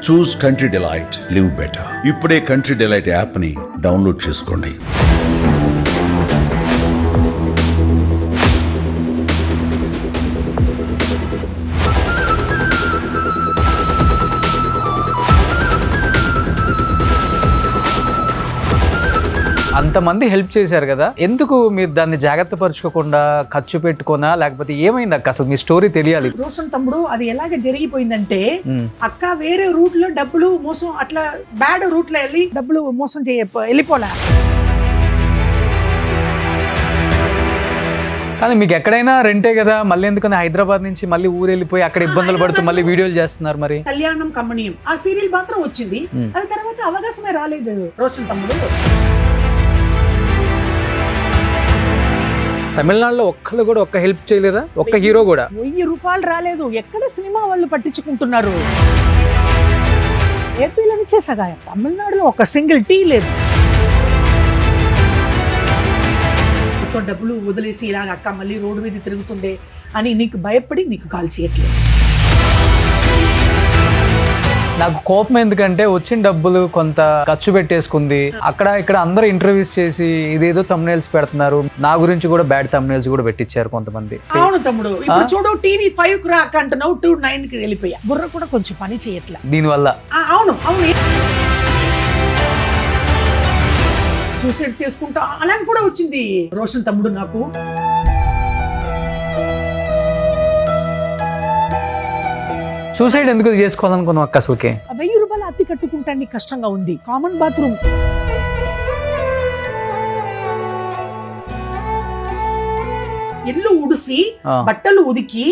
చూస్ country delight, live better. ఇప్పుడే country delight app ని download చేసుకోండి. అంతమంది హెల్ప్ చేశారు కదా, ఎందుకు మీరు దాన్ని జాగ్రత్త పరుచుకోకుండా ఖర్చు పెట్టుకోనా, లేకపోతే ఏమైంది అక్క? అసలు మీ స్టోరీ తెలియాలి. రోషన్ తమ్ముడు, అది ఎలాగ జరిగిపోయిందంటే అక్క వేరే రూట్ లో డబ్బులు మోసం, అట్లా బ్యాడ్ రూట్ లో వెళ్ళి డబ్బులు మోసం వెళ్ళిపోలే. కానీ మీకు ఎక్కడైనా రెంటే కదా, మళ్ళీ ఎందుకని హైదరాబాద్ నుంచి మళ్ళీ ఊరు వెళ్ళిపోయి అక్కడ ఇబ్బందులు పడుతూ మళ్ళీ వీడియోలు చేస్తున్నారు? మరి కళ్యాణం కమ్మనీయం ఆ సీరియల్ మాత్రం వచ్చింది, అది తర్వాత అవకాశమే రాలేదు రోషన్ తమ్ముడు. తమిళనాడులో ఒక్కళ్ళు కూడా ఒక్క హెల్ప్ చేయలేదా? ఒక్క హీరో కూడా 1000 రూపాయలు రాలేదు. ఎక్కడ సినిమా వాళ్ళు పట్టించుకుంటున్నారు? ఏపీలో నుంచే సగాయం, తమిళనాడులో ఒక సింగిల్ టీ లేదు. డబ్బులు వదిలేసి ఇలాగ అక్క మళ్ళీ రోడ్డు మీద తిరుగుతుండే అని నీకు భయపడి నీకు కాల్ చేయట్లేదు. నాకు కోపం ఎందుకంటే వచ్చిన డబ్బులు కొంత ఖర్చు పెట్టేసుకుంది. అక్కడ ఇక్కడ అందరూ ఇంటర్వ్యూస్ చేసి ఇదేదో తమ్నైల్స్ పెడుతున్నారు, నా గురించి కూడా బ్యాడ్ తమ్నైల్స్ కూడా పెట్టించారు కొంతమంది. అవును తమ్ముడు, ఇప్పుడు చూడు టీవీ 5 కు రాక అంటున్నావు, 9 కి వెళ్ళిపోయా. బుర్ర కూడా కొంచెం పని చేయట్లే దీనివల్ల. అవును అవును, సూసైడ్ చేసుకుంటా అలాగే కూడా వచ్చింది రోషన్ తమ్ముడు నాకు. సూసైడ్ ఎందుకు చేసుకోవాలనుకున్నావు అక్క అసలుకే? 1000 రూపాయలు అద్దె కట్టుకుంటానికి కష్టంగా ఉంది. కామన్ బాత్రూమ్, ఇల్లు ఉడిసి బట్టలు ఉదికి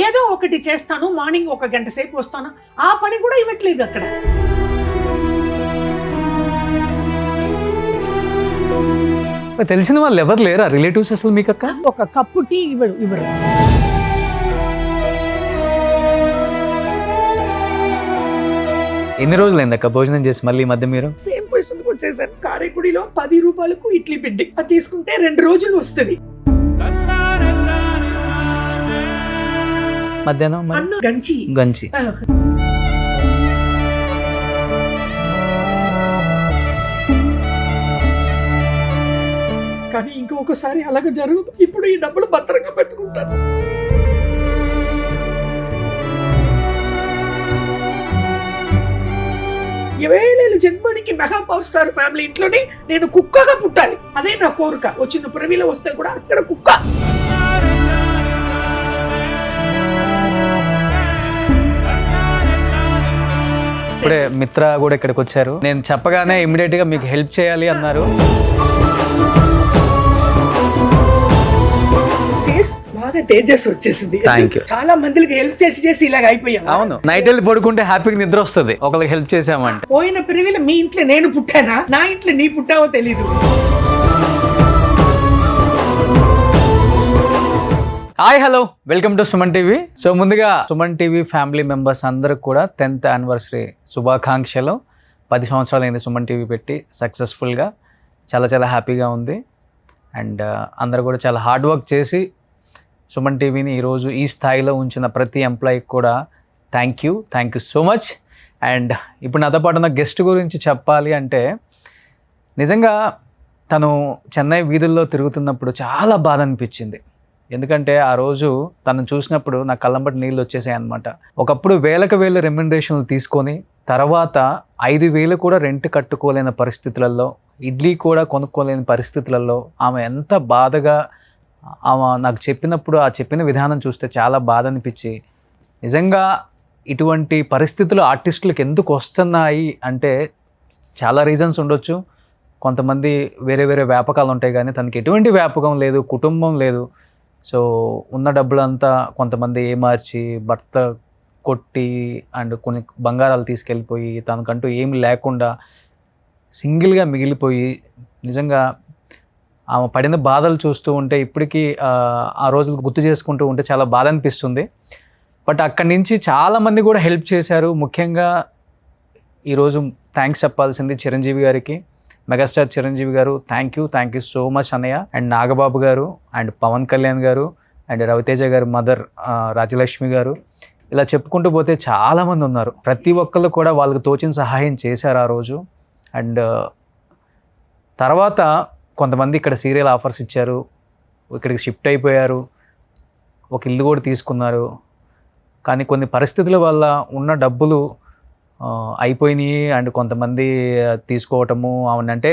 ఏదో ఒకటి చేస్తాను, మార్నింగ్ 1 గంట సేపు వస్తాను, ఆ పని కూడా ఇవ్వట్లేదు అక్కడ. తెలిసిన వాళ్ళు ఎవరు లేరా రిలేటివ్స్ అసలు మీకు అక్క? ఒక కప్పు టీ ఇవ్వరు. ఎన్ని రోజులైంది అక్క భోజనం చేసి మళ్ళీ ఈ మధ్య మీరు? సేమ్ పొజిషన్కి వచ్చేసాను. కారేకుడిలో 10 రూపాయలకు ఇడ్లీ పిండి, అది తీసుకుంటే 2 రోజులు వస్తుంది. మధ్యాహ్నం గంచి గంచి. కానీ ఇంకొకసారి అలాగ జరుగుతుంది. ఇప్పుడు ఈ డబ్బులు భద్రంగా పెట్టుకుంటాను. ఏవేళ జన్మానికి మెగా పవర్ స్టార్ ఫ్యామిలీ ఇంట్లోనే నేను కుక్కగా పుట్టాలి, అదే నా కోరిక. వచ్చిన పురవిలో వస్తే కూడా అక్కడ కుక్క. ఇప్పుడే మిత్ర కూడా ఇక్కడికి వచ్చారు. నేను చెప్పగానే ఇమ్మీడియట్ గా మీకు హెల్ప్ చేయాలి అన్నారు. బాగా తేజస్ వచ్చేసింది. చాలా మందికి హెల్ప్ చేసి ఇలాగ అయిపోయాం. అవును, నైట్ వెళ్ళి పడుకుంటే హ్యాపీగా నిద్ర వస్తుంది ఒకరికి హెల్ప్ చేసామంటే. పోయిన పిరివిలో మీ ఇంట్లో నేను పుట్టానా, నా ఇంట్లో నీ పుట్టావో తెలీదు. Hi hello, welcome to Suman TV. So ముందుగా సుమన్ టీవీ ఫ్యామిలీ మెంబర్స్ అందరికి కూడా 10th యానివర్సరీ శుభాకాంక్షలు. 10 సంవత్సరాలు అయింది సుమన్ టీవీ పెట్టి సక్సెస్ఫుల్గా. చాలా చాలా హ్యాపీగా ఉంది. అండ్ అందరూ కూడా చాలా హార్డ్ వర్క్ చేసి సుమన్ టీవీని ఈరోజు ఈ స్థాయిలో ఉంచిన ప్రతి ఎంప్లాయీకి కూడా thank you so much. And ఇప్పుడు నాతో పాటు ఉన్న గెస్ట్ గురించి చెప్పాలి అంటే, నిజంగా తను చెన్నై వీధుల్లో తిరుగుతున్నప్పుడు చాలా బాధ అనిపించింది. ఎందుకంటే ఆ రోజు తను చూసినప్పుడు నా కళ్ళంబటి నీళ్ళు వచ్చేసాయి అనమాట. ఒకప్పుడు వేలకు వేల రెమ్యునరేషన్లు తీసుకొని తర్వాత 5,000 కూడా రెంట్ కట్టుకోలేని పరిస్థితులలో, ఇడ్లీ కూడా కొనుక్కోలేని పరిస్థితులలో ఆమె ఎంత బాధగా ఆమె నాకు చెప్పినప్పుడు, ఆ చెప్పిన విధానం చూస్తే చాలా బాధ అనిపించి, నిజంగా ఇటువంటి పరిస్థితులు ఆర్టిస్టులకు ఎందుకు వస్తున్నాయి అంటే చాలా రీజన్స్ ఉండొచ్చు. కొంతమంది వేరే వేరే వ్యాపకాలు ఉంటాయి, కానీ తనకి ఎటువంటి వ్యాపకం లేదు, కుటుంబం లేదు. సో ఉన్న డబ్బులంతా కొంతమంది ఏమార్చి, భర్త కొట్టి అండ్ కొన్ని బంగారాలు తీసుకెళ్ళిపోయి తనకంటూ ఏమి లేకుండా సింగిల్గా మిగిలిపోయి, నిజంగా ఆమె పడిన బాధలు చూస్తూ ఉంటే ఇప్పటికీ ఆ రోజులు గుర్తు చేసుకుంటూ ఉంటే చాలా బాధ అనిపిస్తుంది. బట్ అక్కడి నుంచి చాలామంది కూడా హెల్ప్ చేశారు. ముఖ్యంగా ఈరోజు థ్యాంక్స్ చెప్పాల్సింది చిరంజీవి గారికి, మెగాస్టార్ చిరంజీవి గారు. థ్యాంక్ యూ సో మచ్ అన్నయ్య. అండ్ నాగబాబు గారు, అండ్ పవన్ కళ్యాణ్ గారు, అండ్ రవితేజ గారు మదర్ రాజలక్ష్మి గారు, ఇలా చెప్పుకుంటూ పోతే చాలామంది ఉన్నారు. ప్రతి ఒక్కళ్ళు కూడా వాళ్ళకి తోచిన సహాయం చేశారు ఆ రోజు. అండ్ తర్వాత కొంతమంది ఇక్కడ సీరియల్ ఆఫర్స్ ఇచ్చారు, ఇక్కడికి షిఫ్ట్ అయిపోయారు, ఒక ఇల్లు కూడా తీసుకున్నారు. కానీ కొన్ని పరిస్థితుల వల్ల ఉన్న డబ్బులు అయిపోయినాయి. అండ్ కొంతమంది తీసుకోవటము అవునంటే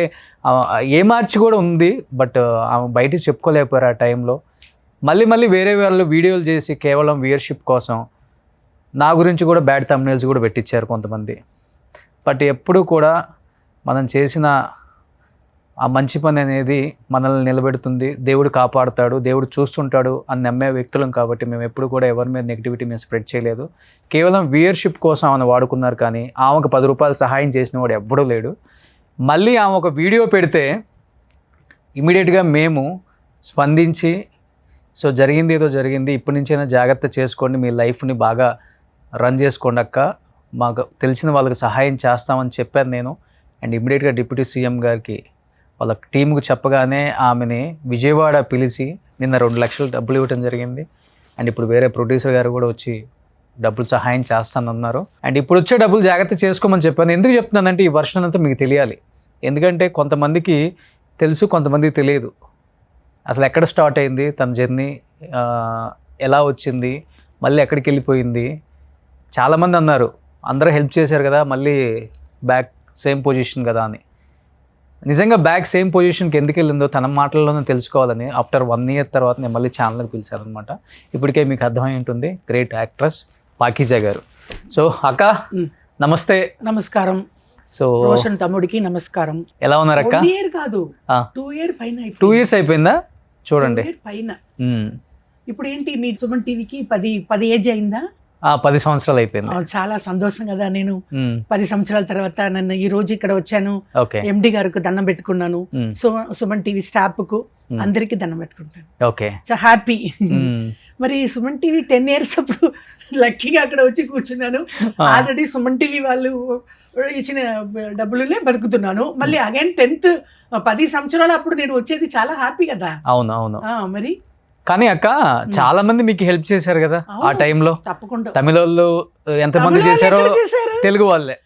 ఏ మార్చి కూడా ఉంది, బట్ ఆమె బయటికి చెప్పుకోలేకపోయారు ఆ టైంలో. మళ్ళీ వేరే వాళ్ళు వీడియోలు చేసి కేవలం వ్యూయర్షిప్ కోసం నా గురించి కూడా బ్యాడ్ థంబ్నెయిల్స్ కూడా పెట్టించారు కొంతమంది. బట్ ఎప్పుడు కూడా మనం చేసిన ఆ మంచి పని అనేది మనల్ని నిలబెడుతుంది, దేవుడు కాపాడుతాడు, దేవుడు చూస్తుంటాడు అని నమ్మే వ్యక్తులం కాబట్టి మేము ఎప్పుడు కూడా ఎవరి మీద నెగిటివిటీ మేము స్ప్రెడ్ చేయలేదు. కేవలం వ్యూయర్షిప్ కోసం ఆమె వాడుకున్నారు. కానీ ఆమెకు 10 రూపాయలు సహాయం చేసిన వాడు ఎవ్వడూ లేడు. మళ్ళీ ఆమె ఒక వీడియో పెడితే ఇమీడియట్గా మేము స్పందించి సో జరిగింది ఏదో జరిగింది, ఇప్పటి నుంచైనా జాగ్రత్త చేసుకోండి, మీ లైఫ్ని బాగా రన్ చేసుకోండి అక్క, మాకు తెలిసిన వాళ్ళకి సహాయం చేస్తామని చెప్పాను నేను. అండ్ ఇమీడియట్గా డిప్యూటీ సీఎం గారికి వాళ్ళ టీంకు చెప్పగానే ఆమెని విజయవాడ పిలిచి నిన్న 2 లక్షలు డబ్బులు ఇవ్వడం జరిగింది. అండ్ ఇప్పుడు వేరే ప్రొడ్యూసర్ గారు కూడా వచ్చి డబ్బులు సహాయం చేస్తానన్నారు. అండ్ ఇప్పుడు వచ్చే డబ్బులు జాగ్రత్త చేసుకోమని చెప్పాను. ఎందుకు చెప్తున్నానంటే ఈ వర్షన్ అంతా మీకు తెలియాలి. ఎందుకంటే కొంతమందికి తెలుసు, కొంతమందికి తెలియదు. అసలు ఎక్కడ స్టార్ట్ అయింది తన జర్నీ, ఎలా వచ్చింది, మళ్ళీ ఎక్కడికి వెళ్ళిపోయింది. చాలామంది అన్నారు అందరూ హెల్ప్ చేశారు కదా, మళ్ళీ బ్యాక్ సేమ్ పొజిషన్ కదా అని. నిజంగా బ్యాక్ సేమ్ పొజిషన్కి ఎందుకు వెళ్ళిందో తన మాటల్లోనే తెలుసుకోవాలని ఆఫ్టర్ 1 year తర్వాత నేను మళ్ళీ ఛానల్కి పిలిచానమాట. ఇప్పటికే మీకు అర్థమై ఉంటుంది, గ్రేట్ యాక్ట్రెస్ పాకీజా గారు. సో అక్క నమస్తే. నమస్కారం. సో రోషన్ తమ్ముడికి నమస్కారం. ఎలా ఉన్నారు అక్క? 1 year కాదు, 2 years పైన. 2 years అయిపోయిందా? చూడండి 2 years పైన. ఇప్పుడు ఏంటి మీ సుమన్ టీవీకి 10 ఏజ్ అయిందా? 10 సంవత్సరాలు అయిపోయింది. చాలా సంతోషం కదా. నేను 10 సంవత్సరాల తర్వాత నన్ను ఈ రోజు ఇక్కడ వచ్చాను. ఎండి గారికి దండం పెట్టుకున్నాను, సుమన్ టీవీ స్టాఫ్ కు అందరికి దండం పెట్టుకుంటాను. Okay, so happy. మరి సుమన్ టీవీ 10 years అప్పుడు లక్కీగా అక్కడ వచ్చి కూర్చున్నాను. ఆల్రెడీ సుమన్ టీవీ వాళ్ళు ఇచ్చిన డబ్బులనే బతుకుతున్నాను. మళ్ళీ అగైన్ 10 సంవత్సరాలు అప్పుడు నేను వచ్చేది చాలా హ్యాపీ కదా. అవును అవును. మరి కానీ అక్క చాలా మంది మీకు హెల్ప్ చేశారు కదా ఆ టైంలో. తప్పకుండా తమిళ వాళ్ళు ఎంతమంది చేశారో తెలుగు వాళ్ళే.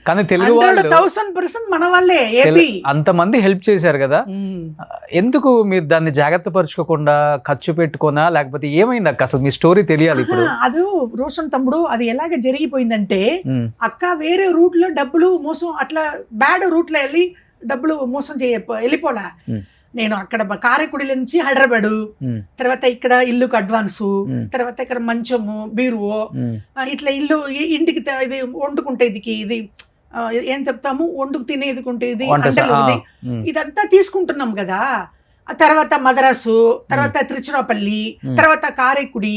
కానీ తెలుగు వాళ్ళు 1000% మన వాళ్ళే. అంతమంది హెల్ప్ చేశారు కదా, ఎందుకు మీరు దాన్ని జాగ్రత్త పరుచుకోకుండా ఖర్చు పెట్టుకోనా, లేకపోతే ఏమైంది అక్క? అసలు మీ స్టోరీ తెలియాలి ఇప్పుడు. అది రోషన్ తమ్ముడు, అది ఎలాగ జరిగిపోయిందంటే అక్క వేరే రూట్ లో డబ్బులు మోసం, అట్లా బ్యాడ్ రూట్ లో వెళ్ళి డబ్బులు మోసం వెళ్ళిపోలా. నేను అక్కడ కారైకుడి నుంచి హైదరాబాద్, తర్వాత ఇక్కడ ఇల్లుకు అడ్వాన్సు, తర్వాత ఇక్కడ మంచము, బీరువో, ఇట్లా ఇల్లు ఇంటికి ఇది వండుకుంటే ఇది ఏం చెప్తాము, వండుకు తినేది ఇది ఇదంతా తీసుకుంటున్నాం కదా. ఆ తర్వాత మద్రాసు, తర్వాత తిరుచిరాపల్లి, తర్వాత కారైకుడి,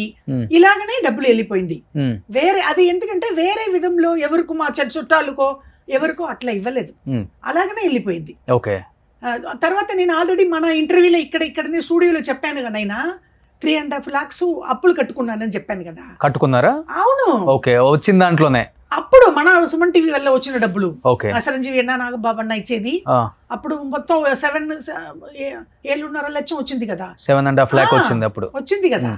ఇలాగనే డబ్బులు వెళ్ళిపోయింది వేరే. అది ఎందుకంటే వేరే విధంలో ఎవరికి మా చుట్టాలకో ఎవరికో అట్లా ఇవ్వలేదు, అలాగనే వెళ్ళిపోయింది. ఓకే. తర్వాత నేను ఆల్రెడీ మన ఇంటర్వ్యూలో ఇక్కడ స్టూడియోలో చెప్పాను కదా, అయినా 3.5 lakhs అప్పులు కట్టుకున్నానని చెప్పాను కదా. కట్టుకున్నారా? అవును. ఓకే, వచ్చిన దాంట్లోనే అప్పుడు మన సుమన్ టీవీ వల్ల వచ్చిన డబ్బులు. ఓకే. చిరంజీవి అన్న నాగబాబన్న ఇచ్చేది. అప్పుడు మొత్తం 7.5 లక్షం వచ్చింది కదా. 7.5 lakh వచ్చింది అప్పుడు. వచ్చింది కదా.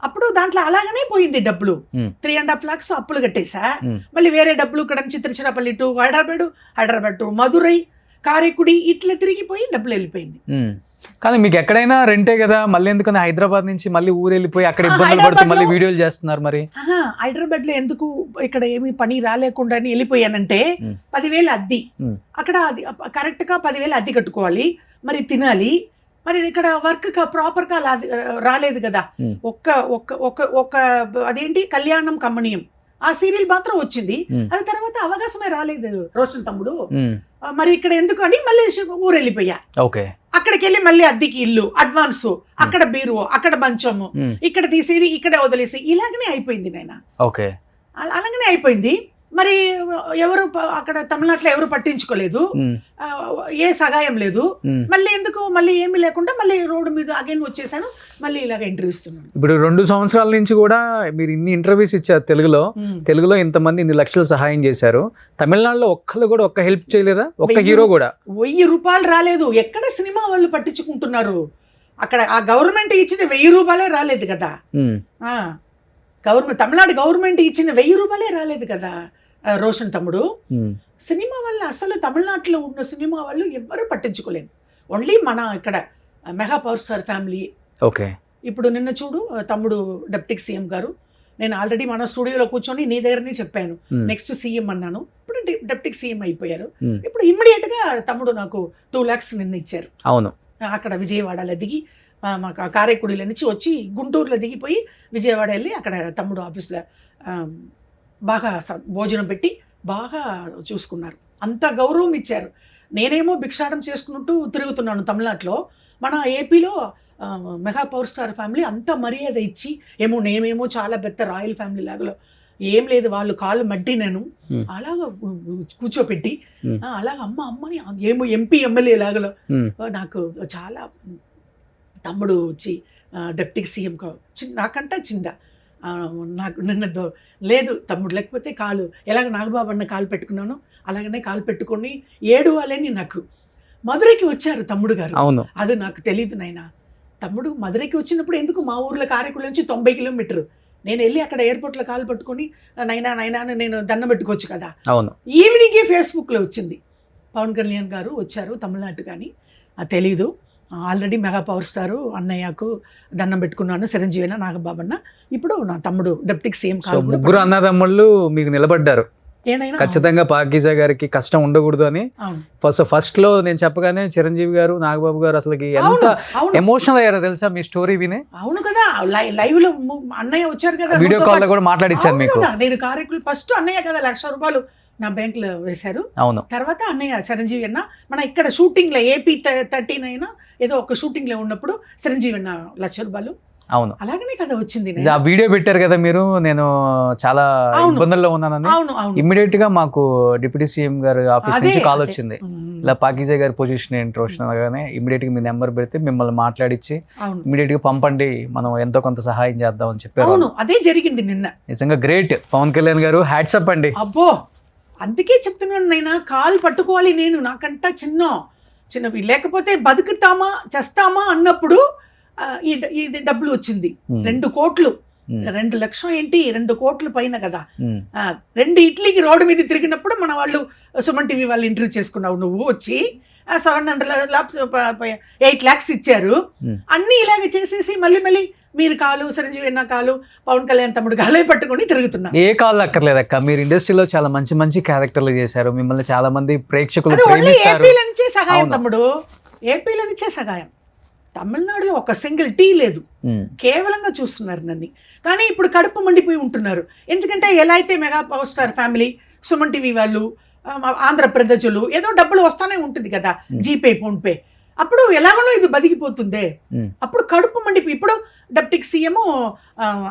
అప్పుడు దాంట్లో అలాగనే పోయింది డబ్బులు. 3.5 lakhs అప్పులు కట్టేసా. మళ్ళీ వేరే డబ్బులు ఇక్కడ నుంచి తిరుచిరాపల్లి టు హైదరాబాద్ టు మధురై, కారైకుడి, ఇట్లా తిరిగిపోయి డబ్బులు వెళ్ళిపోయింది. కానీ మీకు ఎక్కడైనా రెంటే కదా, మళ్ళీ ఎందుకని హైదరాబాద్ నుంచి మళ్ళీ ఊరు వెళ్ళిపోయి అక్కడ ఇబ్బందులు పడుతూ మళ్ళీ వీడియోలు చేస్తున్నారు? మరి హైదరాబాద్ లో ఎందుకు ఇక్కడ ఏమి పని రాలేకుండా వెళ్ళిపోయానంటే 10,000 అద్దె, అక్కడ అది కరెక్ట్ గా 10,000 అద్దె కట్టుకోవాలి, మరి తినాలి. మరి ఇక్కడ వర్క్ ప్రాపర్ గా రాలేదు కదా. ఒక్క అదేంటి కళ్యాణం కమ్మనీయం ఆ సీరియల్ మాత్రం వచ్చింది. అది తర్వాత అవకాశమే రాలేదు రోషన్ తమ్ముడు. మరి ఇక్కడ ఎందుకు అని మళ్ళీ ఊరు వెళ్ళిపోయా. ఓకే. అక్కడికి వెళ్ళి మళ్ళీ అద్దెకి ఇల్లు, అడ్వాన్స్, అక్కడ బీరువో, అక్కడ మంచము, ఇక్కడ తీసేది ఇక్కడే వదిలేసి ఇలాగనే అయిపోయింది నాయన. ఓకే, అలాగనే అయిపోయింది. మరి ఎవరు అక్కడ తమిళనాడులో ఎవరు పట్టించుకోలేదు, ఏ సహాయం లేదు. మళ్ళీ ఎందుకు మళ్ళీ ఏమీ లేకుండా మళ్ళీ రోడ్డు మీద అగైన్ వచ్చేసాను, మళ్ళీ ఇలాగ ఇంటర్వ్యూ ఇస్తున్నాను. ఇప్పుడు 2 సంవత్సరాల నుంచి కూడా మీరు ఇన్ని ఇంటర్వ్యూస్ ఇచ్చారు తెలుగులో ఇంతమంది ఇన్ని లక్షలు సహాయం చేశారు. తమిళనాడులో ఒక్కళ్ళు కూడా ఒక్క హెల్ప్ చేయలేదా? ఒక్క హీరో కూడా 1000 రూపాయలు రాలేదు. ఎక్కడ సినిమా వాళ్ళు పట్టించుకుంటున్నారు? అక్కడ ఆ గవర్నమెంట్ ఇచ్చిన 1000 రూపాయలే రాలేదు కదా. తమిళనాడు గవర్నమెంట్ ఇచ్చిన 1000 రూపాయలే రాలేదు కదా రోషన్ తమ్ముడు. సినిమా వల్ల అసలు తమిళనాడులో ఉన్న సినిమా వాళ్ళు ఎవ్వరూ పట్టించుకోలేదు. ఓన్లీ మన ఇక్కడ mega power star family. Okay. ఇప్పుడు నిన్న చూడు తమ్ముడు డిప్యూటీ సీఎం గారు, నేను ఆల్రెడీ మన స్టూడియోలో కూర్చొని నీ దగ్గరనే చెప్పాను నెక్స్ట్ సీఎం అన్నాను. ఇప్పుడు డిప్యూటీ సీఎం అయిపోయారు. ఇప్పుడు ఇమ్మీడియట్ గా తమ్ముడు నాకు 2 lakhs నిన్న ఇచ్చారు. అవును. అక్కడ విజయవాడలో దిగి మాకు కారైకుడిలో నుంచి వచ్చి గుంటూరులో దిగిపోయి విజయవాడ వెళ్ళి అక్కడ తమ్ముడు ఆఫీస్లో బాగా భోజనం పెట్టి బాగా చూసుకున్నారు. అంత గౌరవం ఇచ్చారు. నేనేమో భిక్షాటం చేసుకున్నట్టు తిరుగుతున్నాను తమిళనాడులో. మన ఏపీలో మెగా పవర్ స్టార్ ఫ్యామిలీ అంత మర్యాద ఇచ్చి నేమేమో చాలా పెద్ద రాయల్ ఫ్యామిలీ లాగా ఏం లేదు, వాళ్ళు కాళ్ళు మట్టి నేను అలాగా కూర్చోపెట్టి అలాగ అమ్మని ఏమో ఎంపీ ఎమ్మెల్యే లాగలో నాకు చాలా తమ్ముడు వచ్చి డిప్యూటీ సీఎం నాకంటే చిన్న నాకు నిన్న లేదు తమ్ముడు లేకపోతే కాలు ఎలాగ నాగబాబు అన్న కాలు పెట్టుకున్నాను అలాగనే కాలు పెట్టుకొని ఏడువాలని నాకు మధురైకి వచ్చారు తమ్ముడు గారు. అవును. అది నాకు తెలియదు నాయన. తమ్ముడు మధురైకి వచ్చినప్పుడు ఎందుకు మా ఊర్లో కారైకుడి నుంచి 90 కిలోమీటర్లు నేను వెళ్ళి అక్కడ ఎయిర్పోర్ట్లో కాలు పట్టుకొని నైనా అని నేను దండం పెట్టుకోవచ్చు కదా. అవును. ఈవినింగే ఫేస్బుక్లో వచ్చింది పవన్ కళ్యాణ్ గారు వచ్చారు తమిళనాడు కానీ తెలీదు. ఆల్రెడీ మెగా పవర్ స్టారు అన్నయ్యకు దండం పెట్టుకున్నాను, చిరంజీవి నాగబాబన్న. ఇప్పుడు నా తమ్ముడు డిప్యూటీ సీఎం. ముగ్గురు అన్నదమ్ముళ్ళు మీకు నిలబడ్డారు. ఖచ్చితంగా పాకీజా గారికి కష్టం ఉండకూడదు అని ఫస్ట్ లో నేను చెప్పగానే చిరంజీవి గారు నాగబాబు గారు అసలు ఎంత ఎమోషనల్ అయ్యారో తెలుసా మీ స్టోరీ వినే. అవును కదా, లైవ్ లో అన్నయ్య వచ్చారు కదా, వీడియో కాల్ లో కూడా మాట్లాడిచ్చాను మీకు. నేను కారైకులు ఫస్ట్ అన్నయ్య కదా 1,00,000 రూపాయలు నా బ్యాంక్ లో వేశారు. అవును. తర్వాత అన్నయ్య చిరంజీవి అన్న మన ఇక్కడ షూటింగ్ లో AP 13 ఏదో ఒక షూటింగ్ లో ఉన్నప్పుడు చిరంజీవి అన్న 1,00,000 రూపాయలు. అవును. అలాగనే కదా వచ్చింది. ఆ వీడియో పెట్టారు కదా మీరు, నేను చాలా ఇబ్బందుల్లో ఉన్నానని. ఇమ్మీడియట్ గా మాకు డిప్యూటీ సీఎం గారు ఆఫీస్ నుంచి కాల్ వచ్చింది, ఇలా పాకీజా గారి పొజిషన్ ఏంటి రోషన్ అనగానే ఇమ్మీడియట్ గా మీ నెంబర్ పెడితే మిమ్మల్ని మాట్లాడిచ్చి ఇమ్మీడియట్ గా పంపండి, మనం ఎంతో కొంత సహాయం చేద్దాం అని చెప్పారు. అదే జరిగింది నిన్న. నిజంగా గ్రేట్ పవన్ కళ్యాణ్ గారు, హ్యాట్స్ అప్ అండి. అబ్బో, అందుకే చెప్తున్నాను నైనా, కాలు పట్టుకోవాలి నేను, నాకంటా చిన్నవి లేకపోతే బతుకుతామా చేస్తామా అన్నప్పుడు ఇది డబ్బులు వచ్చింది. 2 కోట్లు, 2 లక్షలు ఏంటి 2 కోట్ల పైన కదా. 2 ఇడ్లీకి రోడ్డు మీద తిరిగినప్పుడు మన వాళ్ళు సుమన్ టీవీ వాళ్ళు ఇంటర్వ్యూ చేసుకున్నావు నువ్వు వచ్చి 8 lakhs ఇచ్చారు. అన్ని ఇలాగే చేసేసి మళ్ళీ మీరు కాలు చిరంజీవి అన్న కాలు పవన్ కళ్యాణ్ తమ్ముడు కాలే పట్టుకొని తిరుగుతున్నారు. ఏ కాళ్ళు అక్కర్లేదక్క, మీరు ఇండస్ట్రీలో చాలా మంచి క్యారెక్టర్లు చేశారు, మిమ్మల్ని చాలా మంది ప్రేక్షకులు ప్రేమిస్తారు. ఏపీల నుంచే సహాయం తమ్ముడు, ఏపీల నుంచే సహాయం. తమిళనాడులో ఒక సింగిల్ టీ లేదు, కేవలంగా చూస్తున్నారు నన్ను. కానీ ఇప్పుడు కడుపు మండిపోయి ఉంటున్నారు. ఎందుకంటే ఎలా అయితే mega power star family, Suman TV వాళ్ళు, ఆంధ్రప్రదేశ్లు ఏదో డబ్బులు వస్తానే ఉంటుంది కదా, జీపే ఫోన్పే, అప్పుడు ఎలాగనో ఇది బతికిపోతుందే. అప్పుడు కడుపు మండిపోయి ఇప్పుడు deputy CM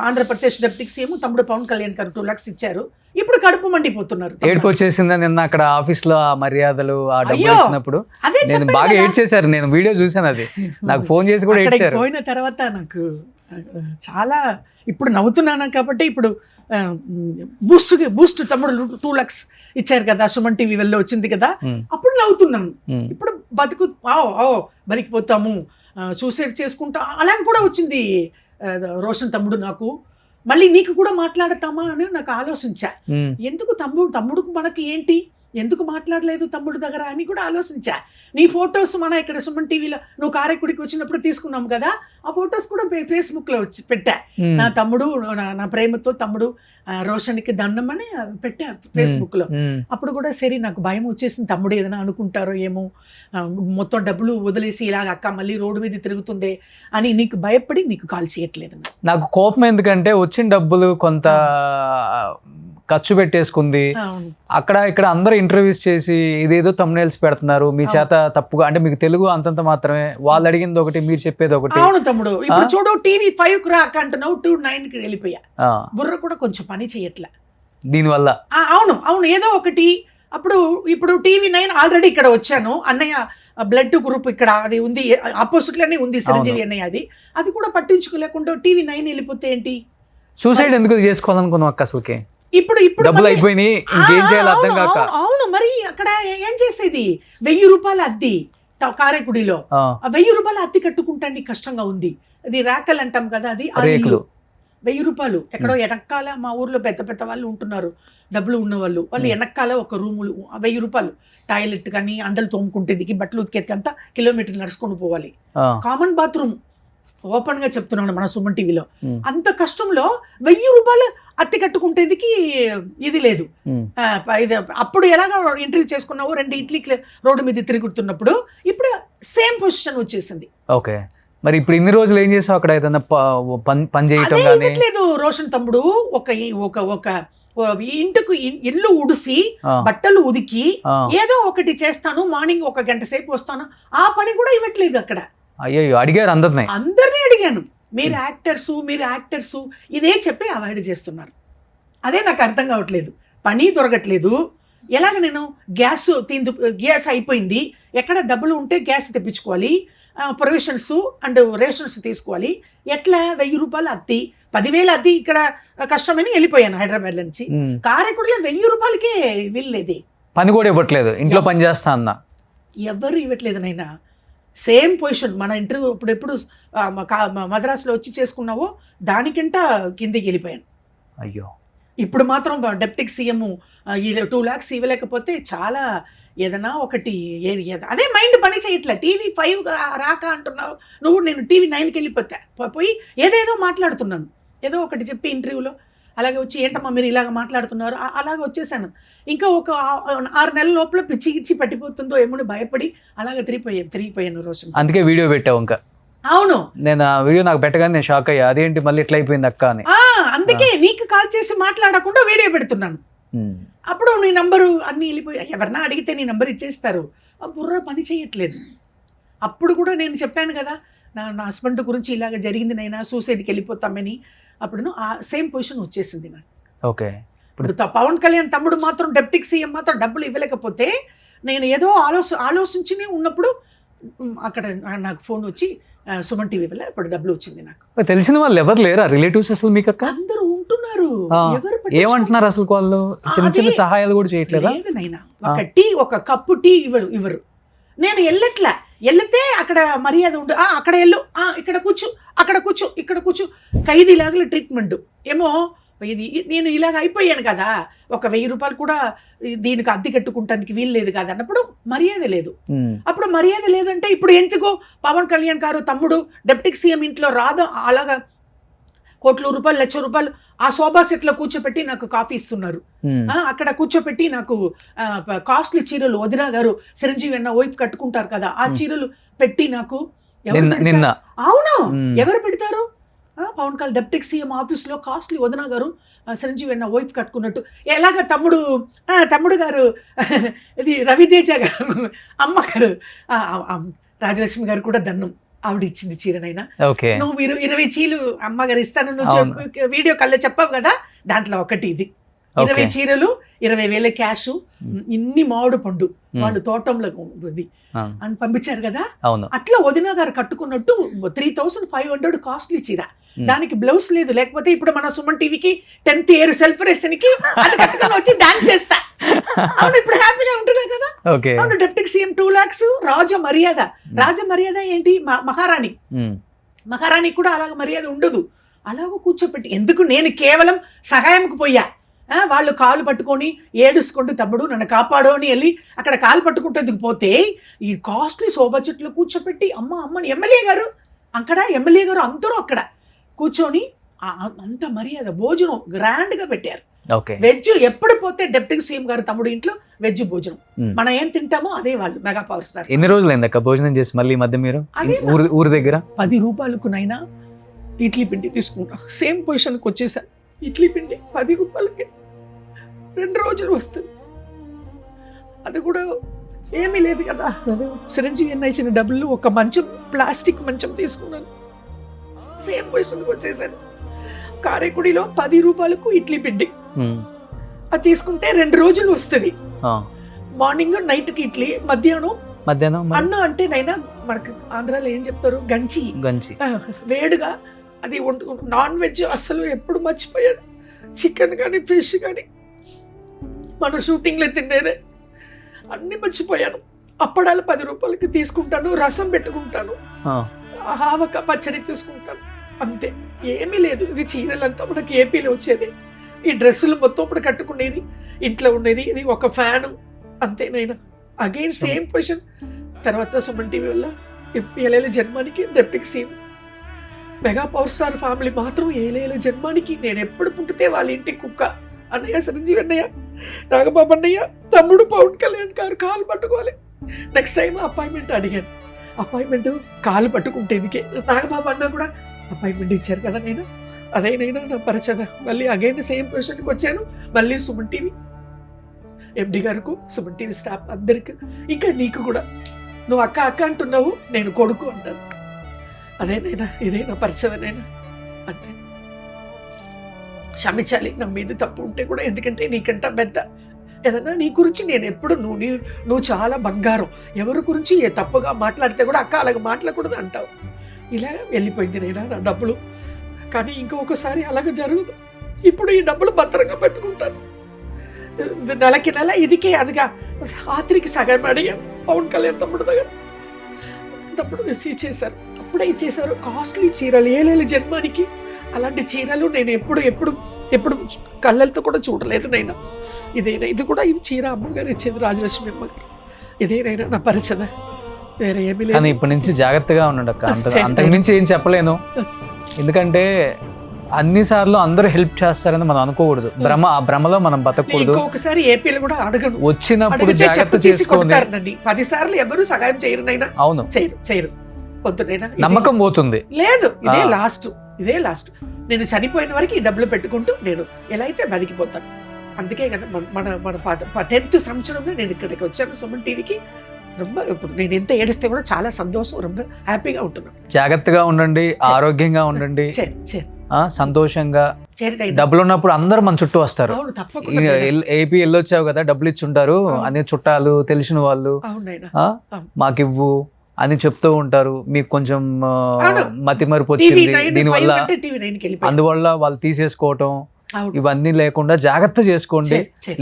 Andhra Pradesh deputy CM తమ్ముడు పవన్ కళ్యాణ్ గారు 2 lakhs ఇచ్చారు. ఇప్పుడు కడుపు మండిపోతున్నారు. ఏడుపు వచ్చేసిందా నిన్న అక్కడ ఆఫీస్ లో, ఆ మర్యాదలు ఆ డబ్బులు ఇచ్చినప్పుడు నేను బాగా ఏడ్ చేశారు. నేను వీడియో చూసాను, అది నాకు ఫోన్ చేసి కూడా ఏడ్చారు. పోయిన తర్వాత నాకు చాలా ఇప్పుడు నవ్వుతున్నాను కాబట్టి ఇప్పుడు బూస్ట్ తమ్ముడు 2 lakhs ఇచ్చారు కదా, సుమన్ టీవీ వెళ్ళి వచ్చింది కదా, అప్పుడు నవ్వుతున్నాను. ఇప్పుడు బతికిపోతాము, సూసైడ్ చేసుకుంటా అలాగే కూడా వచ్చింది రోషన్ తమ్ముడు నాకు. మళ్ళీ నీకు కూడా మాట్లాడతామా అని నాకు ఆలోచించా. ఎందుకు తమ్ముడుకు మనకి ఏంటి, ఎందుకు మాట్లాడలేదు తమ్ముడు దగ్గర అని కూడా ఆలోచించా. నీ ఫొటోస్ మన ఇక్కడ సుమన్ టీవీలో నువ్వు కారైకుడికి వచ్చినప్పుడు తీసుకున్నాం కదా, ఆ ఫొటోస్ కూడా ఫేస్బుక్ లో పెట్టా. నా తమ్ముడు నా ప్రేమతో తమ్ముడు రోషన్కి దండం అని పెట్టా ఫేస్బుక్ లో. అప్పుడు కూడా సరే నాకు భయం వచ్చేసింది, తమ్ముడు ఏదైనా అనుకుంటారో ఏమో, మొత్తం డబ్బులు వదిలేసి ఇలాగ అక్క మళ్ళీ రోడ్డు మీద తిరుగుతుందే అని నీకు భయపడి నీకు కాల్ చేయట్లేదు. నాకు కోపం ఎందుకంటే వచ్చిన డబ్బులు కొంత ఖర్చు పెట్టేసుకుంది, అక్కడ ఇక్కడ అందరూ ఇంటర్వ్యూస్ చేసి ఇదేదో thumbnails పెడుతున్నారు మీ చేత తప్పుగా, అంటే మీకు తెలుగు అంతంత మాత్రమే, వాళ్ళు అడిగింది ఒకటి మీరు చెప్పేది ఒకటి. అవును తమ్ముడు, ఇప్పుడు చూడు టీవీ 5 రాక అంటున్నావు, 9కి వెళ్ళిపోయా. బుర్ర కూడా కొంచెం పని చేయట్లే దీనివల్ల. అవును ఏదో ఒకటి. ఇప్పుడు టీవీ 9 ఆల్రెడీ ఇక్కడ వచ్చాను, అన్నయ్య బ్లడ్ గ్రూప్ ఇక్కడ అది ఉంది, ఆపోజిట్ లోనే ఉంది చిరంజీవి అన్నయ్య, అది కూడా పట్టించుకోలేకుండా టీవీ 9 వెళ్ళిపోతే ఏంటి? సూసైడ్ ఎందుకు చేసుకోవాలనుకున్నాం అక్క అసలుకే? ఇప్పుడు డబ్బులు అయిపోయినాయి, ఇంకేం చేయాలి అర్థం కాక. అవును, మరి అక్కడ ఏం చేసేది? 1000 రూపాయల అద్దె కారైకుడిలో, 1000 రూపాయల అద్దె కట్టుకుంటానికి కష్టంగా ఉంది. అది రేకలు అంటాం కదా, అది రూపాయలు ఎక్కడో వెనకాల, మా ఊర్లో పెద్ద పెద్ద వాళ్ళు ఉంటున్నారు, డబ్బులు ఉన్నవాళ్ళు, వాళ్ళు వెనకాల ఒక రూములు 1000 రూపాయలు. టాయిలెట్ కానీ, అండలు తోముకుంటే దిగి బట్టలు ఉతికేకంతా కిలోమీటర్ నడుచుకొని పోవాలి. కామన్ బాత్రూమ్, ఓపెన్ గా చెప్తున్నాను మన సుమన్ టీవీలో. అంత కష్టంలో 1000 రూపాయలు అద్దె కట్టుకుంటేందుకు ఇది లేదు. అప్పుడు ఎలాగ ఇంటర్వ్యూ చేసుకున్నావు, 2 ఇడ్లీకి రోడ్డు మీద తిరుగుతున్నప్పుడు, ఇప్పుడు సేమ్ పొజిషన్ వచ్చేసింది. ఓకే, మరి ఇప్పుడు ఇన్ని రోజులు ఏం చేసావు అక్కడ? ఏదైనా పని చేయటం కానీ లేదు. రోషన్ తమ్ముడు ఒక ఇంటికి ఇల్లు ఉడిసి బట్టలు ఉదికి ఏదో ఒకటి చేస్తాను, మార్నింగ్ 1 గంట సేపు వస్తాను, ఆ పని కూడా ఇవ్వట్లేదు అక్కడ. అయ్యో, అడిగారు అందరినీ అడిగాను, మీరు యాక్టర్సు ఇదే చెప్పి అవాయిడ్ చేస్తున్నారు. అదే నాకు అర్థం కావట్లేదు. పని దొరకట్లేదు. ఎలాగ నేను గ్యాస్ అయిపోయింది, ఎక్కడ డబ్బులు ఉంటే గ్యాస్ తెప్పించుకోవాలి, ప్రొవిషన్స్ అండ్ రేషన్స్ తీసుకోవాలి. ఎట్లా 1000 రూపాయలు అద్దె, 10,000 అద్దె ఇక్కడ కష్టమని వెళ్ళిపోయాను హైదరాబాద్ నుంచి. కారైకుడిలో 1000 రూపాయలకే వెళ్ళేది. పని కూడా ఇవ్వట్లేదు, ఇంట్లో పని చేస్తా అన్న ఎవరు ఇవ్వట్లేదు నైనా. సేమ్ పొజిషన్ మన ఇంటర్వ్యూ ఎప్పుడు మద్రాసులో వచ్చి చేసుకున్నావో దానికంట కిందికి వెళ్ళిపోయాను. అయ్యో, ఇప్పుడు మాత్రం డిప్యూటీ సీఎం 2 lakhs ఇవ్వలేకపోతే చాలా ఏదైనా ఒకటి అదే మైండ్ పని చేయట్లే. టీవీ 5 రాక అంటున్నావు నువ్వు, నేను టీవీ 9కి వెళ్ళిపోతా పోయి ఏదేదో మాట్లాడుతున్నాను, ఏదో ఒకటి చెప్పి ఇంటర్వ్యూలో. అలాగే వచ్చి ఏంటమ్మా మీరు ఇలాగ మాట్లాడుతున్నారు, అలాగే వచ్చేసాను. ఇంకా ఒక 6 నెలల లోపల పిచ్చి గిచ్చి పట్టిపోతుందో ఏమో భయపడి అలాగే తిరిగిపోయాను రోషన్. అందుకే వీడియో పెట్టావు ఇంకా? అవును, నేను ఆ వీడియో నాకు పెట్టగానే నేను షాక్ అయ్యా, అదేంటి మళ్ళీ ఇట్లా అయిపోయింది అక్క అని. అందుకే నీకు కాల్ చేసి మాట్లాడకుండా వీడియో పెడుతున్నాను. అప్పుడు నీ నంబరు అన్నీ వెళ్ళిపోయి, ఎవరన్నా అడిగితే నీ నంబర్ ఇచ్చేస్తారు. ఆ బుర్ర పని చేయట్లేదు. అప్పుడు కూడా నేను చెప్పాను కదా, నా హస్బెండ్ గురించి ఇలాగ జరిగింది నైనా, సూసైడ్కి వెళ్ళిపోతామని. అప్పుడు ఆ సేమ్ పొజిషన్ వచ్చేసింది నాకు. ఓకే, ఇప్పుడు పవన్ కళ్యాణ్ తమ్ముడు మాత్రం డిప్యూటీ సీఎం మాత్రం డబ్బులు ఇవ్వలేకపోతే, నేను ఏదో ఆలోచించి ఉన్నప్పుడు అక్కడ నాకు ఫోన్ వచ్చి సుమన్ టీవీ వల్ల ఇప్పుడు డబ్బులు వచ్చింది నాకు. తెలిసిన వాళ్ళు ఎవరు లేరా రిలేటివ్స్ అసలు మీకు అక్క? అందరూ ఉంటున్నారు. ఏమంటున్నారు అసలు వాళ్ళు? చిన్న చిన్న సహాయాలు కూడా చేయట్లేదు? లేదు నైనా, ఒక కప్పు టీ ఇవ్వరు. నేను వెళ్తే అక్కడ మర్యాద ఉండు, అక్కడ వెళ్ళు, ఇక్కడ కూర్చో ఖైదీలాగా ట్రీట్మెంట్ ఏమో. ఇది నేను ఇలాగ అయిపోయాను కదా, ఒక 1000 రూపాయలు కూడా దీనికి అద్దె కట్టుకుంటానికి వీలు లేదు కదా అన్నప్పుడు మర్యాద లేదు. అప్పుడు మర్యాద లేదంటే ఇప్పుడు ఎందుకో పవన్ కళ్యాణ్ గారు తమ్ముడు డిప్యూటీ సీఎం ఇంట్లో రాదు, అలాగా కోట్ల రూపాయలు, లక్ష రూపాయలు ఆ సోఫా సెట్ లో కూర్చోపెట్టి నాకు కాఫీ ఇస్తున్నారు. అక్కడ కూర్చోపెట్టి నాకు కాస్ట్లీ చీరలు, వదినా గారు చిరంజీవి అన్న వైఫ్ కట్టుకుంటారు కదా, ఆ చీరలు పెట్టి నాకు. అవును, ఎవరు పెడతారు? పవన్ కళ్యాణ్ డిప్యూటీ సీఎం ఆఫీస్లో కాస్ట్లీ వదినా గారు చిరంజీవి అన్న వైఫ్ కట్టుకున్నట్టు. ఎలాగ తమ్ముడు గారు ఇది రవితేజ గారు అమ్మగారు, రాజలక్ష్మి గారు కూడా దన్నం, ఆవిడ ఇచ్చింది చీరనైనా. నువ్వు 20 చీరలు అమ్మగారు ఇస్తాను నువ్వు వీడియో కల్లా చెప్పావు కదా, దాంట్లో ఒకటి ఇది. 20 చీరలు, 20,000 క్యాష్, ఇన్ని మామిడి పండు వాళ్ళు తోటంలో ఉంది అని పంపించారు కదా. అట్లా వదిన గారు కట్టుకున్నట్టు 3,500 కాస్ట్లీ చీర, దానికి బ్లౌజ్ లేదు. లేకపోతే ఇప్పుడు మన సుమన్ టీవీకి 10th year సెలబ్రేషన్ కి అది కట్టుకొని వచ్చి డాన్స్ చేస్తా. అవును, ఇప్పుడు హ్యాపీగా ఉంటున్నా కదా. అవును, డిప్యూటీ సీఎం 2 lakhs, రాజ మర్యాద ఏంటి, మహారాణి కూడా అలాగ మర్యాద ఉండదు. అలాగ కూర్చోపెట్టి ఎందుకు, నేను కేవలం సహాయంకు పోయా. వాళ్ళు కాలు పట్టుకొని ఏడుచుకుంటూ తమ్ముడు నన్ను కాపాడు అని వెళ్ళి అక్కడ కాలు పట్టుకుంటేందుకు పోతే, ఈ కాస్ట్లీ శోభా చెట్లు కూర్చోపెట్టి అమ్మని ఎమ్మెల్యే గారు అందరూ అక్కడ కూర్చొని అంత మర్యాద భోజనం గ్రాండ్ గా పెట్టారు. వెజ్ ఎప్పుడు పోతే డిప్యూటీ సీఎం గారు తమ్ముడు ఇంట్లో వెజ్ భోజనం, మనం ఏం తింటామో అదే వాళ్ళు మెగా పవర్ స్టార్. ఎన్ని రోజులైంది అక్క భోజనం చేసి మళ్ళీ మధ్య మీరు ఊరి దగ్గర? 10 రూపాయలకునైనా ఇడ్లీ పిండి తీసుకుంటాం. సేమ్ పొజిషన్కి వచ్చేసా. ఇడ్లీ పిండి 10 రూపాయలకి 2 రోజులు వస్తుంది. అది కూడా ఏమీ లేదు కదా. చిరంజీవి అన్న ఇచ్చిన డబ్బులు ఒక మంచం, ప్లాస్టిక్ మంచం తీసుకున్నాను. సేమ్ పొజిషన్కి వచ్చేసాను. కారైకుడిలో 10 రూపాయలకు ఇడ్లీ పిండి అది తీసుకుంటే 2 రోజులు వస్తుంది. మార్నింగ్ నైట్కి ఇడ్లీ, మధ్యాహ్నం అన్నం అంటే నైనా మనకు ఆంధ్రాలో ఏం చెప్తారు, గంచి వేడిగా అది వండుకుంటాం. నాన్ వెజ్ అసలు ఎప్పుడు మర్చిపోయాను. చికెన్ కానీ ఫిష్ కానీ మన షూటింగ్లో తినేదే అన్నీ మర్చిపోయాను. అప్పడాలు 10 రూపాయలకి తీసుకుంటాను, రసం పెట్టుకుంటాను, ఆవక పచ్చడి తీసుకుంటాను. అంతే, ఏమీ లేదు. ఇది చీరలంతా మనకి ఏపీలో వచ్చేది, ఈ డ్రెస్సులు మొత్తం ఇప్పుడు కట్టుకునేది, ఇంట్లో ఉండేది, ఇది ఒక ఫ్యాను అంతేనైనా. Again same question. తర్వాత సుమన్ టీవీ వల్ల ఏలేల జన్మానికి deputy CM mega power star family మాత్రం ఏలేల జన్మానికి. నేను ఎప్పుడు పుట్టితే వాళ్ళ ఇంటి కుక్క. అన్నయ్య చిరంజీవి అన్నయ్య, నాగబాబు అన్నయ్య, తమ్ముడు పవన్ కళ్యాణ్ గారు కాలు పట్టుకోవాలి. నెక్స్ట్ టైం అపాయింట్మెంట్ అడిగాను, అపాయింట్మెంట్ కాలు పట్టుకుంటే నాగబాబు అన్న కూడా అపాయింట్మెంట్ ఇచ్చారు కదా. నేను అదేనైనా నా పరిచద. మళ్ళీ అగైన్ సేమ్ క్వశ్చన్కి వచ్చాను. మళ్ళీ సుమన్ టీవీ ఎండి గారికి, సుమన్ టీవీ స్టాఫ్ అందరికి, ఇంకా నీకు కూడా, నువ్వు అక్క అక్క అంటున్నావు, నేను కొడుకు అంటాను. అదేనైనా ఇదేనా పరిచదనైనా, అంతే. క్షమించాలి నా మీద తప్పు ఉంటే కూడా, ఎందుకంటే నీకంట పెద్ద ఏదన్నా నీ గురించి నేను ఎప్పుడు నువ్వు చాలా బంగారం, ఎవరి గురించి ఏ తప్పుగా మాట్లాడితే కూడా అక్క అలాగ మాట్లాడకూడదు అంటావు. ఇలా వెళ్ళిపోయింది నైనా నా డబ్బులు. కానీ ఇంకొకసారి అలాగ జరగదు. ఇప్పుడు ఈ డబ్బులు భద్రంగా పెట్టుకుంటాను. నెలకి నెల ఇదికే అదిగా రాత్రికి సగం అడిగాను పవన్ కళ్యాణ్ తమ్ముడు దగ్గర. తమ్ముడు ఇచ్చేసారు, అప్పుడే ఇచ్చేసారు. కాస్ట్లీ చీరలు, ఏలేలి జన్మానికి అలాంటి చీరలు నేను ఎప్పుడు కళ్ళతో కూడా చూడలేదు నైనా. ఇదేనా, ఇది కూడా ఈ చీర అమ్మగారు ఇచ్చేది, రాజలక్ష్మి అమ్మగారు. ఇదేనైనా నా పరిచద, వేరే ఏమీ లేదు. ఇప్పటి నుంచి జాగ్రత్తగా ఉండండి అక్క, అంతకు మించి ఏం చెప్పలేను. ఎందుకంటే అన్నిసార్లు అందరూ హెల్ప్ చేస్తారని మనం అనుకోకూడదు. ఆ భ్రమలో మనం బతకూడదు. ఒకసారి ఏపీలో కూడా అడగను, వచ్చినప్పుడు జాగ్రత్త చేసుకోండి. 10 సార్లు ఎవరు సహాయం చేయరునైనా. అవును, చేయరు. పొద్దునైనా నమ్మకం పోతుంది. లేదు, ఇదే లాస్ట్. నేను చనిపోయిన వరకు ఈ డబ్బులు పెట్టుకుంటూ నేను ఎలా అయితే బతికిపోతాను. అందుకే కదా మన 10th సంవత్సరంలో నేను ఇక్కడికి వచ్చాను సుమన్ టీవీకి. ఇప్పుడు నేను ఎంత ఏడిస్తే కూడా చాలా సంతోషం, ரொம்ப హ్యాపీగా ఉంటున్నాను. జాగ్రత్తగా ఉండండి, ఆరోగ్యంగా ఉండండి, సంతోషంగా. డబ్బులు ఉన్నప్పుడు అందరూ మన చుట్టూ వస్తారు. ఏపీ వెళ్ళొచ్చావు కదా, డబ్బులు ఇచ్చుంటారు, అన్ని చుట్టాలు, తెలిసిన వాళ్ళు మాకివ్వు అని చెప్తూ ఉంటారు. మీకు కొంచెం మతిమరుపు వచ్చింది దీనివల్ల, అందువల్ల వాళ్ళు తీసేసుకోవటం ఇవన్నీ లేకుండా జాగ్రత్త చేసుకోండి.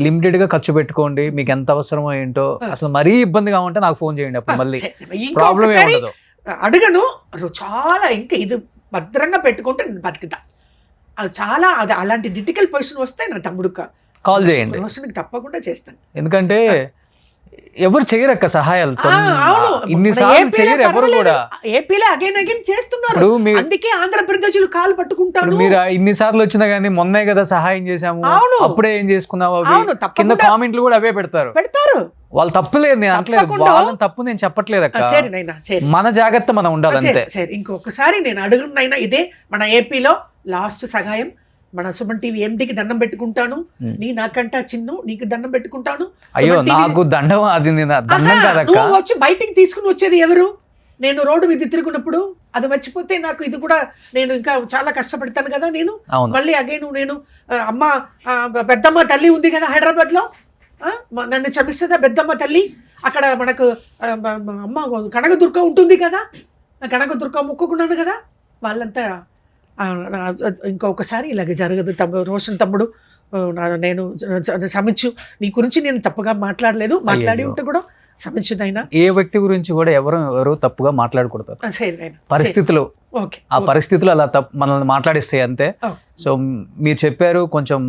లిమిటెడ్ గా ఖర్చు పెట్టుకోండి. మీకు ఎంత అవసరమో ఏంటో. అసలు మరీ ఇబ్బందిగా ఉంటే నాకు ఫోన్ చేయండి, అప్పుడు మళ్ళీ ప్రాబ్లం ఏముండదు. అడగను, చాలా ఇంకా ఇది భద్రంగా పెట్టుకుంటే నేను బతుకుతా. చాలా అలాంటి క్రిటికల్ పొజిషన్ వస్తే నా తమ్ముడు కాల్ చేయండి, తప్పకుండా చేస్తాను. ఎందుకంటే ఎవరు చేయరక్క సహాయాలతో, ఇన్నిసార్లు చేయరు ఎవరు కూడా. ఏపీలో అగైన్ చేస్తున్నారు, అందుకే ఆంధ్రప్రదేశ్ కాలు పట్టుకుంటారు. మీరు ఇన్నిసార్లు వచ్చినా గానీ మొన్నే కదా సహాయం చేశాము, అప్పుడే ఏం చేసుకున్నావు అవి కింద కామెంట్లు కూడా అవే పెడతారు. వాళ్ళు తప్పులేదు, నేను అనట్లేదు, వాళ్ళని తప్పు నేను చెప్పట్లేదు అక్క. మన జాగ్రత్త మనం ఉండాలి అంతే. ఇంకొకసారి నేను అడుగునైనా ఇదే, మన ఏపీలో లాస్ట్ సహాయం మన సుమన్ టీవీ ఎండికి దండం పెట్టుకుంటాను. నాకంట చిన్ను నీకు దండం పెట్టుకుంటాను. అయ్యో నాకు దండం, అది దండం కాదక్క. వచ్చి బయటికి తీసుకుని వచ్చేది ఎవరు? నేను రోడ్డు మీద తిరుగున్నప్పుడు. అది మర్చిపోతే నాకు ఇది కూడా, నేను ఇంకా చాలా కష్టపడతాను కదా నేను. మళ్ళీ అగైన్ నేను అమ్మ పెద్దమ్మ తల్లి ఉంది కదా హైదరాబాద్ లో, నన్ను క్షమిస్తుందా పెద్దమ్మ తల్లి? అక్కడ మనకు అమ్మ కనకదుర్గ ఉంటుంది కదా, కనకదుర్గ మొక్కుకున్నాను కదా. వాళ్ళంతా ఇంకొకసారి ఇలాగ జరగదు రోషన్ తమ్ముడు, నేను క్షమించు, నీ గురించి నేను తప్పుగా మాట్లాడలేదు, మాట్లాడి ఉంటే కూడా క్షమించుదైనా. ఏ వ్యక్తి గురించి కూడా ఎవరు తప్పుగా మాట్లాడకూడదు. పరిస్థితులు, ఆ పరిస్థితులు అలా మనల్ని మాట్లాడిస్తాయి అంతే. సో మీరు చెప్పారు, కొంచెం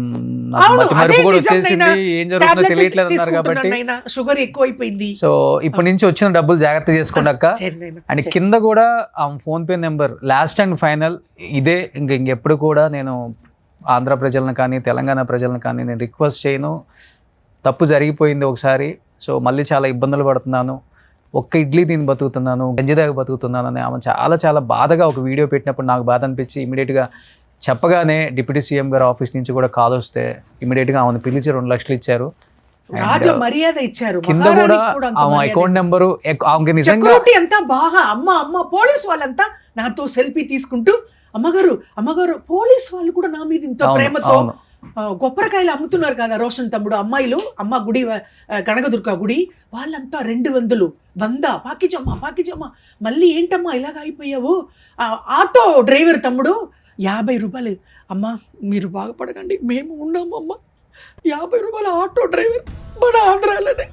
మతిమరుపు కూడా వచ్చేసింది, ఏం జరుగుతుందో తెలియట్లేదు అన్నారు కాబట్టి షుగర్ ఎక్కువైపోయింది. సో ఇప్పటి నుంచి వచ్చిన డబ్బులు జాగ్రత్త చేసుకోండి అక్క. అండ్ కింద కూడా ఆ phone pay number last and final ఇదే. ఇంకెప్పుడు కూడా నేను ఆంధ్ర ప్రజలను కానీ తెలంగాణ ప్రజలను కానీ నేను రిక్వెస్ట్ చేయను. తప్పు జరిగిపోయింది ఒకసారి, సో మళ్ళీ చాలా ఇబ్బందులు పడుతున్నాను, ఒక్క ఇడ్లీ తిని బతుకుతున్నాను, గంజిదాగా బతుకుతున్నాను అని ఆమె చాలా చాలా బాధగా ఒక వీడియో పెట్టినప్పుడు నాకు బాధ అనిపించి ఇమీడియట్గా చెప్పగానే డిప్యూటీ సీఎం గారు ఆఫీస్ నుంచి కూడా కాల్ వస్తే ఇమీడియట్గా ఆమెను పిలిచి 2 లక్షలు ఇచ్చారు. కింద కూడా ఆమె అకౌంట్ నెంబరు, ఆమెకి నిజంగా అంతా బాగా అమ్మ పోలీస్ వాళ్ళంతా నాతో సెల్ఫీ తీసుకుంటూ, అమ్మగారు పోలీస్ వాళ్ళు కూడా నా మీద ఇంత ప్రేమతో కొబ్బరికాయలు అమ్ముతున్నారు కదా రోషన్ తమ్ముడు, అమ్మాయిలు, అమ్మ గుడి కనకదుర్గ గుడి వాళ్ళంతా 200 100 పాకిజమ్మ. మళ్ళీ ఏంటమ్మా ఇలాగ అయిపోయావు? ఆటో డ్రైవర్ తమ్ముడు 50 రూపాయలు. అమ్మ మీరు బాగుపడకండి, మేము ఉన్నాము అమ్మ. 50 రూపాయలు ఆటో డ్రైవర్ మన ఆంధ్రాలోనే.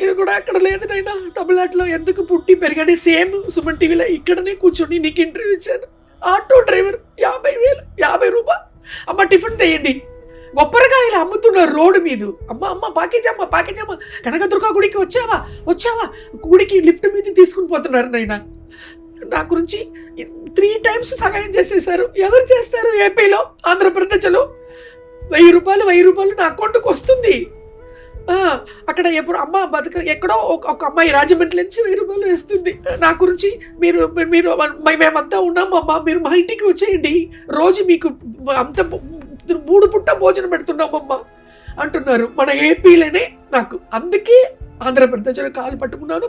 ఇది కూడా అక్కడ లేదు నైనా, తమిళనాడులో ఎందుకు పుట్టి పెరిగానే సేమ్ సుమన్ టీవీలో ఇక్కడనే కూర్చొని నీకు ఇంటర్వ్యూ ఇచ్చాను. ఆటో డ్రైవర్ 50,000 రూపాయలు. అమ్మ టిఫిన్ తెయండి. బొప్పరకాయలు అమ్ముతున్నారు రోడ్డు మీద. అమ్మ పాకేజమ్మ కనకదుర్గ గుడికి వచ్చావా గుడికి లిఫ్ట్ మీద తీసుకుని పోతున్నారు. నాయన నా గురించి 3 times సహాయం చేసేసారు. ఎవరు చేస్తారు ఏపీలో, ఆంధ్రప్రదేశ్లో? 1,000 రూపాయలు నా అకౌంట్కి వస్తుంది. అక్కడ ఎప్పుడు అమ్మ ఎక్కడో ఒక అమ్మాయి రాజమండ్రి నుంచి 1,000 రూపాయలు వేస్తుంది నా గురించి. మీరు మేమంతా ఉన్నామమ్మా, మీరు మా ఇంటికి వచ్చేయండి, రోజు మీకు అంత 3 పూట భోజనం పెడుతున్నామమ్మా అంటున్నారు మన ఏపీలోనే. నాకు అందుకే ఆంధ్రప్రదేశ్లో కాలు పట్టుకున్నాను.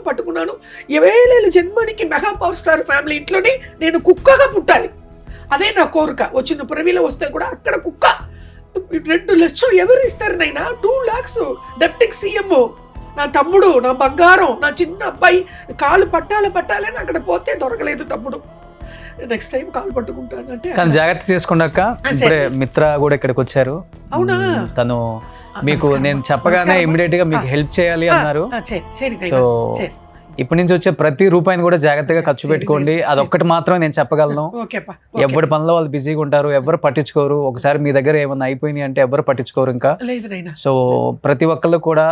20,000 జన్మానికి మెగా పవర్ స్టార్ ఫ్యామిలీ ఇంట్లోనే నేను కుక్కగా పుట్టాలి. అదే నా కోరిక. వచ్చిన పురవిలో వస్తే కూడా అక్కడ కుక్క. 2 లక్షలు ఎవరు ఇస్తారు నైనా? 2 lakhs డెప్యూటీ సీఎం, నా తమ్ముడు, నా బంగారం, నా చిన్న అబ్బాయి కాలు పట్టాలని అక్కడ పోతే దొరకలేదు తమ్ముడు. నెక్స్ట్ టైం కాలు పట్టుకుంటాను అంటే. కానీ జాగ్రత్త చేసుకున్నాక ఇప్పుడే మిత్ర కూడా ఇక్కడికి వచ్చారు. అవునా? తను మీకు నేను చెప్పగానే ఇమ్మీడియట్ గా మీకు హెల్ప్ చేయాలి అన్నారు. సో ఇప్పటి నుంచి వచ్చే ప్రతి రూపాయిని కూడా జాగ్రత్తగా ఖర్చు పెట్టుకోండి. అదొక్కటి మాత్రమే నేను చెప్పగలను. ఎవరి పనిలో వాళ్ళు బిజీగా ఉంటారు, ఎవరు పట్టించుకోరు. ఒకసారి మీ దగ్గర ఏమన్నా అయిపోయినాయి అంటే ఎవరు పట్టించుకోరు ఇంకా. సో ప్రతి ఒక్కళ్ళు కూడా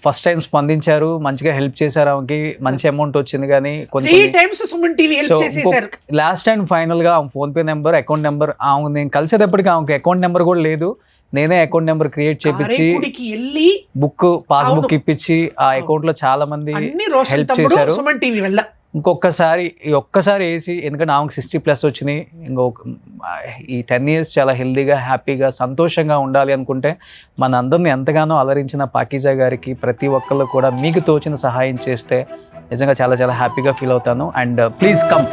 ఫస్ట్ టైం స్పందించారు, మంచిగా హెల్ప్ చేశారు. ఆమెకి మంచి అమౌంట్ వచ్చింది. కానీ లాస్ట్ టైం ఫైనల్ గా ఆమె phone pay number, account number, ఆమె నేను కలిసేటప్పటికి ఆమెకి అకౌంట్ నెంబర్ కూడా లేదు. నేనే అకౌంట్ నెంబర్ క్రియేట్ చేపించి బుక్ పాస్బుక్ ఇప్పించి ఆ అకౌంట్ లో చాలా మంది హెల్ప్ చేశారు. ఒక్కసారి వేసి, ఎందుకంటే ఆమెకు 60+ వచ్చినాయి. ఈ 10 years చాలా హెల్దీగా, హ్యాపీగా, సంతోషంగా ఉండాలి అనుకుంటే మన అందరిని ఎంతగానో అలరించిన పాకీజా గారికి ప్రతి ఒక్కళ్ళు కూడా మీకు తోచిన సహాయం చేస్తే నిజంగా చాలా చాలా హ్యాపీగా ఫీల్ అవుతాను. And please come.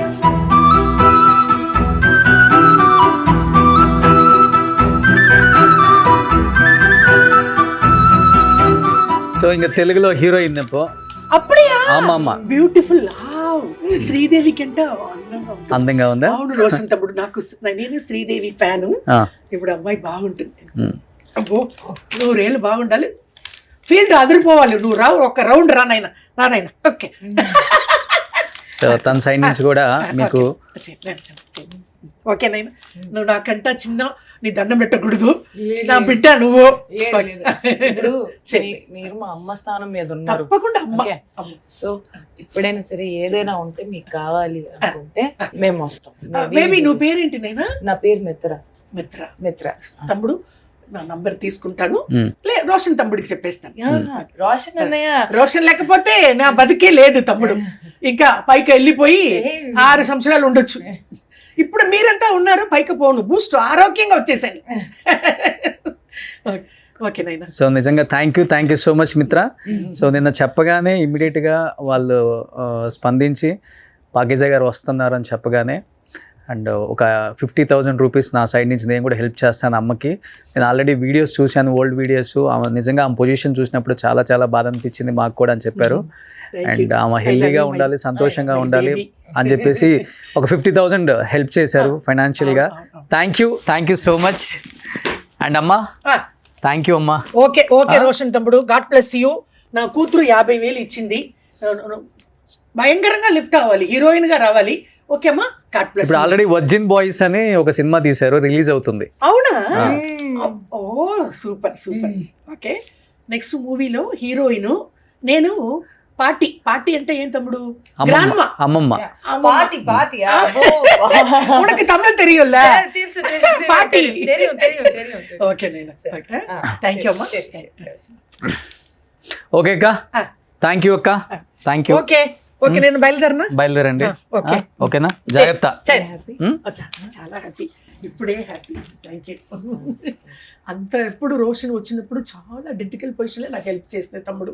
సో ఇంకా తెలుగులో హీరోయిన్ అప్పుడేయా? ఆమా బ్యూటిఫుల్ శ్రీదేవి కంట అందంగా ఉందా? అవును, రోషన్ తమ్ముడు. నేను శ్రీదేవి ఫ్యాను. ఇప్పుడు అమ్మాయి బాగుంటుంది. అబ్బో 100 ఏళ్ళు బాగుండాలి, ఫీల్డ్ అదిరిపోవాలి. నువ్వు రావు, ఒక రౌండ్ రానాయన. ఓకే. సో తన సైడ్ నుంచి కూడా మీకు ఓకే నాయన. నువ్వు నాకంట చిన్న, నీ దండం పెట్టకూడదు, నా బిడ్డ నువ్వు. మీరు మా అమ్మ స్థానం మీద ఉన్నారు. తప్పకుండా అమ్మ. సో ఇప్పుడైనా సరే ఏదైనా ఉంటే మీకు కావాలి అనుకుంటే మేము వస్తాం. బేబీ నువ్వు పేరేంటి నైనా? నా పేరు మిత్ర. తమ్ముడు నా నంబర్ తీసుకుంటాను. రోషన్ తమ్ముడికి చెప్పేస్తాను. రోషన్ అన్నయ్య, రోషన్ లేకపోతే నా బతికే లేదు తమ్ముడు. ఇంకా పైకి వెళ్ళిపోయి 6 సంవత్సరాలు ఉండొచ్చు. ఇప్పుడు మీరంతా ఉన్నారు, పైకి పోను, బూస్ట్ ఆరోగ్యంగా వచ్చేసాను. ఓకే నైనా. సో నిజంగా థ్యాంక్ యూ సో మచ్ మిత్ర. సో నిన్న చెప్పగానే ఇమ్మీడియట్ గా వాళ్ళు స్పందించి పాకీజా గారు వస్తున్నారు అని చెప్పగానే, అండ్ ఒక 50,000 రూపీస్ నా సైడ్ నుంచి నేను కూడా హెల్ప్ చేస్తాను అమ్మకి. నేను ఆల్రెడీ వీడియోస్ చూశాను, ఓల్డ్ వీడియోస్. నిజంగా ఆమె పొజిషన్ చూసినప్పుడు చాలా చాలా బాధ అనిపించింది మాకు కూడా అని చెప్పారు. అండ్ ఆమె హెల్దీగా ఉండాలి, సంతోషంగా ఉండాలి అని చెప్పేసి ఒక 50,000 హెల్ప్ చేశారు ఫైనాన్షియల్ గా. Thank you so much. And అమ్మా థ్యాంక్ యూ అమ్మా. ఓకే రోషన్ తమ్ముడు, గాడ్ బ్లెస్ యూ. నా కూతురు 50,000 ఇచ్చింది. భయంకరంగా లిఫ్ట్ అవ్వాలి, హీరోయిన్ గా రావాలి. ఓకే అమ్మా, గాడ్ బ్లెస్. ఇప్పుడు ఆల్రెడీ వర్జిన్ బాయ్స్ అని ఒక సినిమా తీశారు, రిలీజ్ అవుతుంది. అవునా? ఓ సూపర్. ఓకే, నెక్స్ట్ మూవీలో హీరోయిన్ నేను. పార్టీ అంటే ఏం తమ్ముడు? అమ్మమ్మ. உனக்கு தமிழ் தெரியும்ல? பாட்டி. ఓకే నేను. థ్యాంక్ యూ అమ్మా. ఓకే అక్క, థ్యాంక్ యూ అక్క, థ్యాంక్ యూ. ఓకే నేను బయలుదేరండి. ఓకేనా? జాగ్రత్త. చాలా హ్యాపీ, ఇప్పుడే హ్యాపీ. Thank you. అంత ఎప్పుడు రోషన్ వచ్చినప్పుడు చాలా డిటికల్ పొజిషన్ లో నాకు హెల్ప్ చేస్తే తమ్ముడు.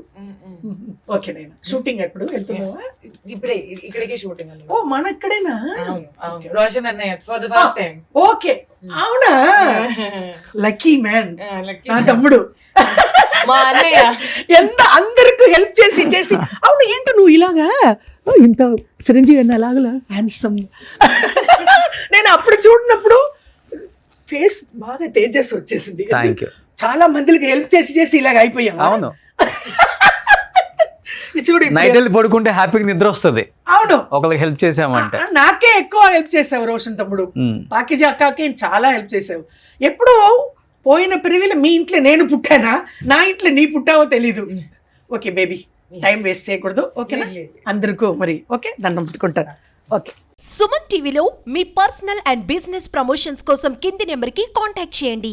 ఓకే నేను షూటింగ్ ఎప్పుడు వెళ్తున్నావా? ఇప్పుడే ఇక్కడికే షూటింగ్. ఓ మన ఇక్కడేనా? రోషన్ అన్నయ్య for the first time. Okay అవునా? లక్కీ మ్యాన్ నా తమ్ముడు. మా అన్నయ్య ఎంత అందరికి హెల్ప్ చేసి అవును. ఏంటో నువ్వు ఇలాగా ఇంత చిరంజీవి అన్న అలాగలా హ్యాండ్సమ్. నేను అప్పుడు చూడనప్పుడు ఫేస్ బాగా తేజస్ వచ్చేసింది. చాలా మందికి హెల్ప్ చేసి ఇలాగ అయిపోయాను. అవును. చూడు ఇప్పుడు. నైట్ వెళ్ళి పడుకుంటే హ్యాపీగా నిద్ర వస్తుంది అవును, ఒకరికి హెల్ప్ చేసామంటే. నాకే ఎక్కువ హెల్ప్ చేసావు రోషన్ తమ్ముడు. పాకిజీ అక్కకి చాలా హెల్ప్ చేసావు. ఎప్పుడు పోయిన ప్రివిల మీ ఇంట్లో నేను పుట్టానా, నా ఇంట్లో నీ పుట్టావో తెలీదు. ఓకే బేబీ, టైం వేస్ట్ చేయకూడదు, ఓకేనా? అందరికీ మరి ఓకే, దండం పెట్టుకుంటాను. ఓకే. సుమన్ టీవీలో మీ పర్సనల్ అండ్ బిజినెస్ ప్రమోషన్స్ కోసం కింది నెంబర్కి కాంటాక్ట్ చేయండి.